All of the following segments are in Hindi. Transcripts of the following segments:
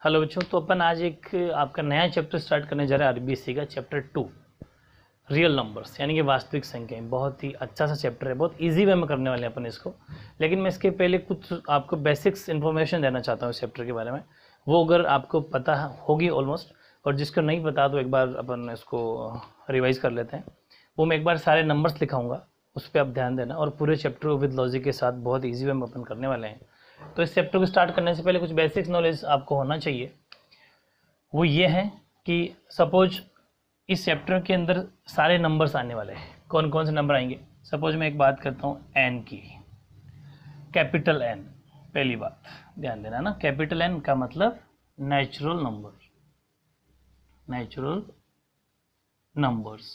हेलो बच्चों, तो अपन आज एक आपका नया चैप्टर स्टार्ट करने जा रहे हैं आरबीएससी का चैप्टर 2 रियल नंबर्स यानी कि वास्तविक संख्याएं। बहुत ही अच्छा सा चैप्टर है, बहुत इजी वे में करने वाले हैं अपन इसको। लेकिन मैं इसके पहले कुछ आपको बेसिक्स इन्फॉर्मेशन देना चाहता हूँ इस चैप्टर के बारे में। वो अगर आपको पता होगी ऑलमोस्ट, और जिसको नहीं पता तो एक बार अपन इसको रिवाइज कर लेते हैं। वो मैं एक बार सारे नंबर्स लिखाऊंगा, उस पर आप ध्यान देना, और पूरे चैप्टर को विद लॉजिक के साथ बहुत ईजी वे में अपन करने वाले हैं। तो इस चैप्टर को स्टार्ट करने से पहले कुछ बेसिक्स नॉलेज आपको होना चाहिए। वो ये है कि सपोज इस चैप्टर के अंदर सारे नंबर्स आने वाले हैं। कौन कौन से नंबर आएंगे? सपोज मैं एक बात करता हूँ एन की, कैपिटल एन। पहली बात ध्यान देना ना, कैपिटल एन का मतलब नेचुरल नंबर, नेचुरल नंबर्स,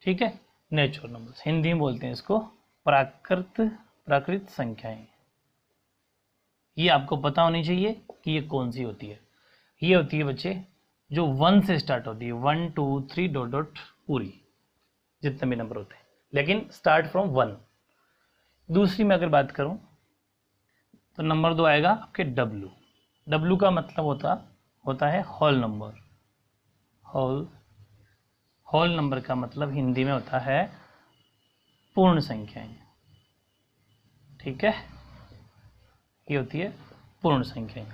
ठीक है। नेचुरल नंबर्स हिंदी में बोलते हैं इसको प्राकृत संख्याएं। ये आपको पता होनी चाहिए कि ये कौन सी होती है। ये होती है बच्चे जो 1 से स्टार्ट होती है, 1 2 3 डॉट डॉट पूरी, जितने भी नंबर होते हैं, लेकिन स्टार्ट फ्रॉम 1। दूसरी में अगर बात करूं तो नंबर 2 आएगा आपके डब्लू। डब्लू का मतलब होता है होल नंबर। होल नंबर का मतलब हिंदी में होता है पूर्ण संख्याएं, ठीक है। ये होती है पूर्ण संख्याएं।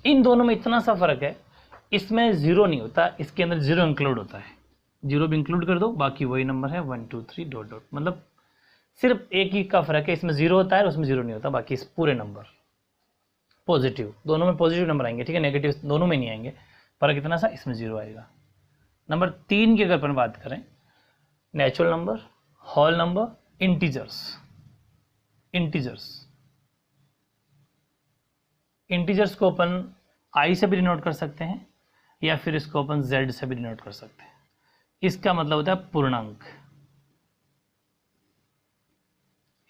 इन दोनों में इतना सा फर्क है, इसमें जीरो नहीं होता, इसके अंदर जीरो इंक्लूड होता है। जीरो भी इंक्लूड कर दो, बाकी वही नंबर है 1 2 3 डॉट डॉट। मतलब सिर्फ एक ही का फर्क है, इसमें जीरो होता है और उसमें जीरो नहीं होता। बाकी इस पूरे नंबर पॉजिटिव, दोनों में पॉजिटिव नंबर आएंगे, ठीक है। नेगेटिव दोनों में नहीं आएंगे। फर्क इतना सा, इसमें जीरो आएगा। नंबर 3 की अगर अपन बात करें, natural number, whole number, integers को अपन आई से भी डिनोट कर सकते हैं, या फिर इसको अपन जेड से भी डिनोट कर सकते हैं। इसका मतलब होता है पूर्णांक,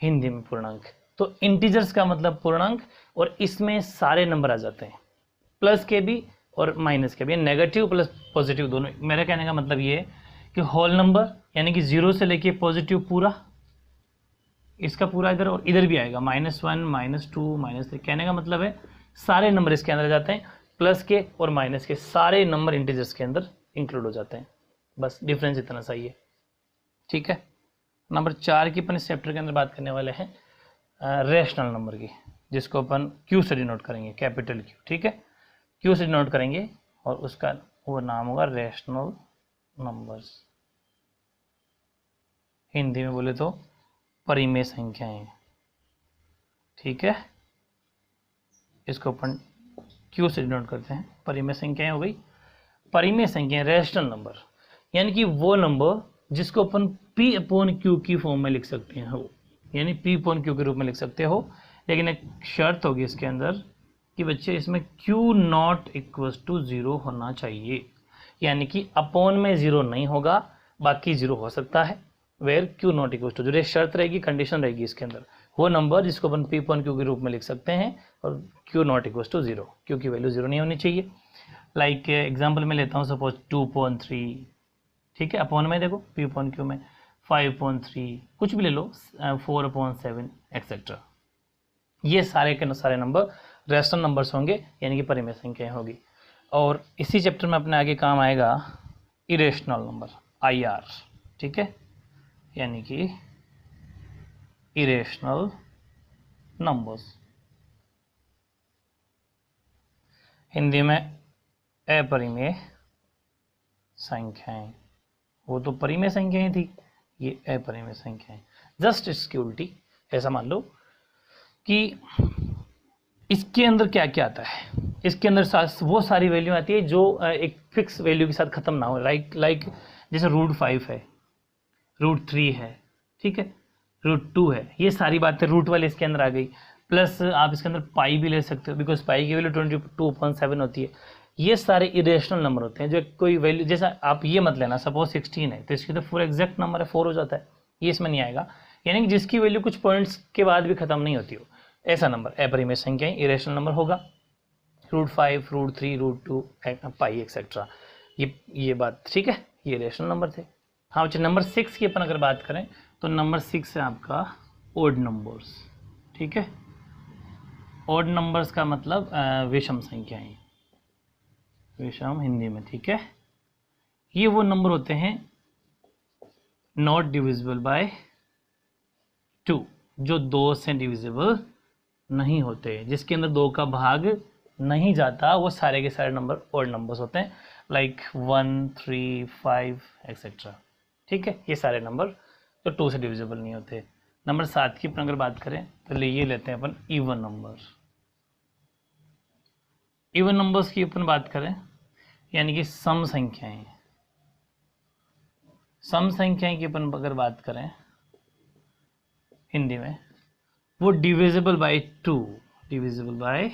हिंदी में पूर्णांक। तो इंटीजर्स का मतलब पूर्णांक, और इसमें सारे नंबर आ जाते हैं, प्लस के भी और माइनस के भी, नेगेटिव प्लस पॉजिटिव दोनों। मेरा कहने का मतलब ये है कि होल नंबर यानी कि जीरो से लेके पॉजिटिव पूरा, इसका पूरा इधर और इधर भी आएगा, -1 -2 -3। कहने का मतलब है सारे नंबर इसके अंदर जाते हैं, प्लस के और माइनस के सारे नंबर इंटीजर्स के अंदर इंक्लूड हो जाते हैं। बस डिफरेंस इतना सही है, ठीक है। नंबर 4 की अपन इस चैप्टर के अंदर बात करने वाले हैं रेशनल नंबर की, जिसको अपन क्यू से डिनोट करेंगे, कैपिटल क्यू, ठीक है। क्यू से डिनोट करेंगे और उसका वो नाम होगा रेशनल नंबर्स। हिंदी में बोले तो परिमेय संख्याएं, ठीक है। इसको अपन क्यू से डिनोट करते हैं। परिमेय संख्याएं हो गई। परिमेय संख्याएं रेशनल नंबर यानी कि वो नंबर जिसको अपन पी अपॉन क्यू की फॉर्म में लिख सकते हैं, हो यानी पी अपॉन क्यू के रूप में लिख सकते हो। लेकिन एक शर्त होगी इसके अंदर कि बच्चे इसमें क्यू नॉट इक्वल टू 0 होना चाहिए, यानी कि अपॉन में 0 नहीं होगा, बाकी 0 हो सकता है। Where q not equal to 0 शर्त रहेगी, कंडीशन रहेगी इसके अंदर। वो नंबर जिसको अपन पी अपॉन क्यू के रूप में लिख सकते हैं और q not equal to 0, q की वैल्यू 0 नहीं होनी चाहिए। लाइक एग्जाम्पल में लेता हूँ, सपोज 2.3, ठीक है। अपॉन में देखो पी अपॉन क्यू में 5.3, कुछ भी ले लो, 4/7 एक्सेट्रा। ये सारे के सारे नंबर रेशनल नंबर्स होंगे, यानी कि परिमेय संख्याएं होगी। और इसी चैप्टर में अपने आगे काम आएगा इरेशनल नंबर, IR, ठीक है, यानी कि इरेशनल नंबर्स, हिंदी में अपरिमेय संख्याएं। वो तो परिमेय संख्याएं थी, ये अपरिमेय संख्याएं। जस्ट इसकी उल्टी। ऐसा मान लो कि इसके अंदर क्या क्या आता है, इसके अंदर वो सारी वैल्यू आती है जो एक फिक्स वैल्यू के साथ खत्म ना हो। लाइक जैसे √5 है, √3 है, ठीक है, √2 है। ये सारी बातें रूट वाले इसके अंदर आ गई। प्लस आप इसके अंदर पाई भी ले सकते हो, बिकॉज पाई की वैल्यू 22.7 होती है। ये सारे इरेशनल नंबर होते हैं जो कोई वैल्यू, जैसा आप ये मत लेना, सपोज 16 है तो इसकी तो फुल एग्जैक्ट नंबर है 4 हो जाता है, ये इसमें नहीं आएगा। यानी कि जिसकी वैल्यू कुछ पॉइंट्स के बाद भी खत्म नहीं होती हो, ऐसा नंबर अपरिमेय संख्याएं इरेशनल नंबर होगा। √5, √3, √2, पाई एक्सेट्रा, ये बात ठीक है, ये रेशनल नंबर थे। हाँ बच्चे, नंबर 6 की अपन अगर बात करें तो नंबर 6 है आपका ओड नंबर्स, ठीक है। ओड नंबर्स का मतलब विषम संख्याएं, विषम हिंदी में, ठीक है। ये वो नंबर होते हैं नॉट डिविजिबल बाय 2, जो 2 से डिविजिबल नहीं होते, जिसके अंदर 2 का भाग नहीं जाता, वो सारे के सारे नंबर ऑड नंबर्स होते हैं, लाइक 1, 3, 5 एक्सेट्रा, ठीक है। ये सारे नंबर तो 2 से डिविजिबल नहीं होते। नंबर 7 की अपन अगर बात करें तो ये लेते हैं अपन इवन नंबर। इवन नंबर्स की अपन बात करें यानी कि सम संख्याएं, सम संख्याएं की अपन अगर बात करें हिंदी में, वो डिविजिबल बाय 2, डिविजिबल बाय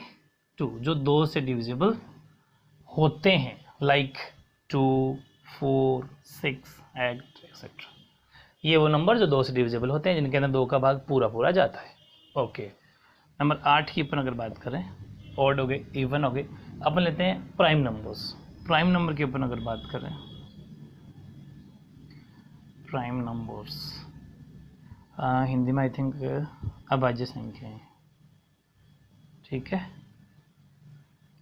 2, जो 2 से डिविजिबल होते हैं, लाइक 2, 4, 6, 8 एक्सेट्रा। ये वो नंबर जो 2 से डिविजिबल होते हैं, जिनके अंदर 2 का भाग पूरा पूरा जाता है। ओके, नंबर 8 की अपन अगर बात करें, ऑड हो गए, इवन हो गए, अपन लेते हैं प्राइम नंबर्स। प्राइम नंबर की अपन अगर बात करें, प्राइम नंबर्स हिंदी में आई थिंक अभाज्य संख्या है, ठीक है।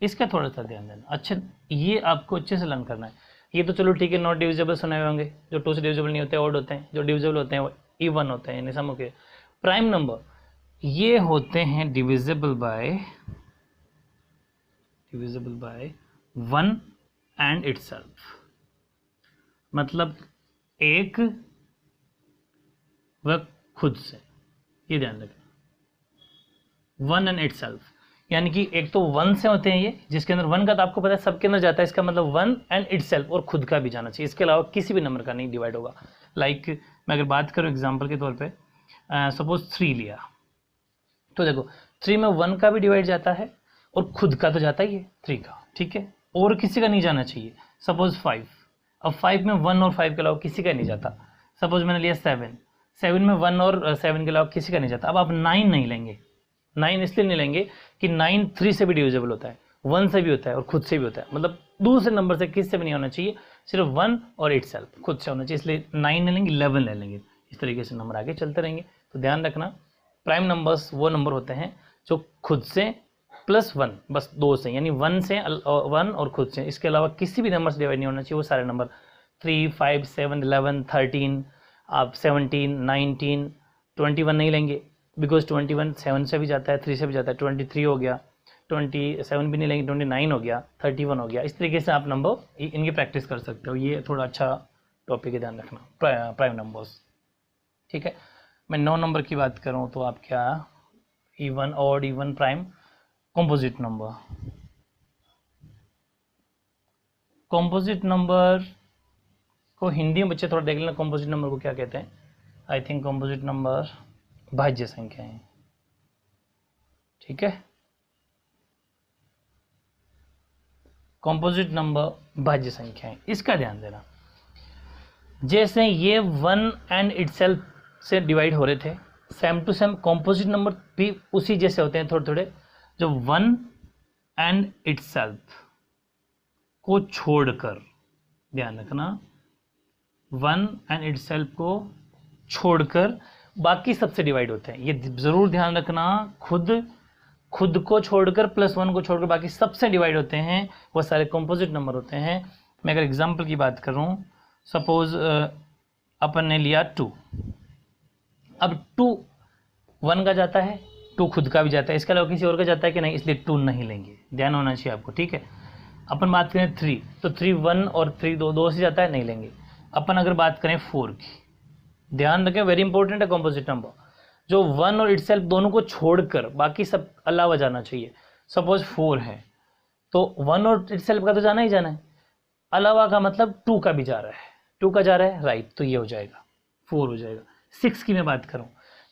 इसका थोड़ा सा ध्यान देना। अच्छा, ये आपको अच्छे से लर्न करना है। ये तो चलो ठीक है, नॉट डिविजिबल सुने हुए होंगे, जो 2 से डिविजिबल नहीं होते ऑड होते हैं, जो डिविजिबल होते हैं वो इवन होते हैं, यानी सम के। प्राइम नंबर ये होते हैं डिविजिबल बाय 1 एंड इटसेल्फ, मतलब एक व खुद से, ये ध्यान रखें, 1 एंड इटसेल्फ, यानी कि एक तो 1 से होते हैं ये, जिसके अंदर 1 का तो आपको पता है सबके अंदर जाता है, इसका मतलब 1 एंड इटसेल्फ, और खुद का भी जाना चाहिए, इसके अलावा किसी भी नंबर का नहीं डिवाइड होगा। लाइक मैं अगर बात करूं एग्जांपल के तौर पे, सपोज 3 लिया, तो देखो 3 में 1 का भी डिवाइड जाता है और खुद का तो जाता ही है 3 का, ठीक है, और किसी का नहीं जाना चाहिए। सपोज 5, अब 5 में 1 और 5 के अलावा किसी का नहीं जाता। सपोज मैंने लिया 7 में 1 और 7 के अलावा किसी का नहीं जाता। अब आप 9 नहीं लेंगे, 9 इसलिए नहीं लेंगे कि 9 3 से भी डिविजिबल होता है, 1 से भी होता है और खुद से भी होता है, मतलब दूसरे नंबर से किसी से भी नहीं होना चाहिए, सिर्फ 1 और इटसेल्फ खुद से होना चाहिए, इसलिए 9 ले लेंगे, 11 ले लेंगे। इस तरीके से नंबर आगे चलते रहेंगे। तो ध्यान रखना, प्राइम नंबर्स वो नंबर होते हैं जो खुद से प्लस 1, बस 2 से, यानी 1 से 1 और खुद से, इसके अलावा किसी भी नंबर से डिवाइड नहीं होना चाहिए। वो सारे नंबर 3, 5, 7, 11, 13, आप 17, 19, 21 नहीं लेंगे, बिकॉज 21 7 से भी जाता है, 3 से भी जाता है, 23 हो गया, 27 भी नहीं लेंगे, 29 हो गया, 31 हो गया। इस तरीके से आप नंबर इनकी प्रैक्टिस कर सकते हो। ये थोड़ा अच्छा टॉपिक है, ध्यान रखना, प्राइम नंबर्स, ठीक है। मैं 9 नंबर की बात करूँ तो आप क्या, even, odd, even, prime, composite number. Composite number को हिंदी में बच्चे थोड़ा देख लेना, कंपोजिट नंबर को क्या कहते हैं। आई थिंक कंपोजिट नंबर भाज्य संख्या है, ठीक है। कंपोजिट नंबर भाज्य संख्या है, इसका ध्यान देना। जैसे ये 1 एंड इटसेल्फ से डिवाइड हो रहे थे, same to same composite number भी उसी जैसे होते हैं थोड़े थोड़े, जो 1 एंड इटसेल्फ को छोड़कर, ध्यान रखना, 1 एंड इटसेल्फ को छोड़कर बाकी सबसे डिवाइड होते हैं। ये जरूर ध्यान रखना, खुद को छोड़कर प्लस 1 को छोड़कर बाकी सबसे डिवाइड होते हैं, वो सारे कंपोजिट नंबर होते हैं। मैं अगर एग्जांपल की बात करूं, सपोज अपन ने लिया 2, अब 2 1 का जाता है, 2 खुद का भी जाता है, इसके अलावा किसी और का जाता है कि नहीं, इसलिए 2 नहीं लेंगे, ध्यान होना चाहिए आपको, ठीक है। अपन बात करें 3, तो 3 1 और 3 2 से जाता है, नहीं लेंगे। अपन अगर बात करें 4 की, ध्यान रखें, वेरी इंपॉर्टेंट है कंपोजिट नंबर, जो 1 और इटसेल्फ दोनों को छोड़कर बाकी सब अलावा जाना चाहिए। सपोज 4 है तो 1 और इटसेल्फ का तो जाना ही जाना है, अलावा का मतलब 2 का भी जा रहा है, 2 का जा रहा है, राइट, तो ये हो जाएगा 4 हो जाएगा। 6 की मैं बात करूं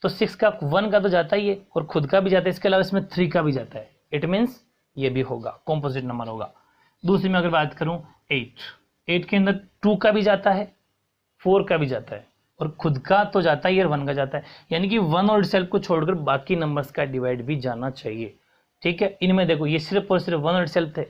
तो 6 का 1 का तो जाता ही है और खुद का भी जाता है, इसके अलावा इसमें 3 का भी जाता है, इट मीन्स ये भी होगा, कंपोजिट नंबर होगा। दूसरी में अगर बात करूं 8 के अंदर 2 का भी जाता है, 4 का भी जाता है और खुद का तो जाता ही है और 1 का जाता है, यानी कि 1 और इटसेल्फ को छोड़कर बाकी नंबर्स का डिवाइड भी जाना चाहिए, ठीक है। इनमें देखो ये सिर्फ और सिर्फ 1 और इटसेल्फ थे,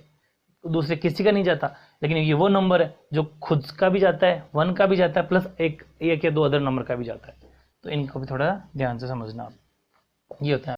दूसरे किसी का नहीं जाता, लेकिन ये वो नंबर है जो खुद का भी जाता है, 1 का भी जाता है, प्लस एक या 2 अदर नंबर का भी जाता है, तो इनको भी थोड़ा ध्यान से समझना। ये होता है।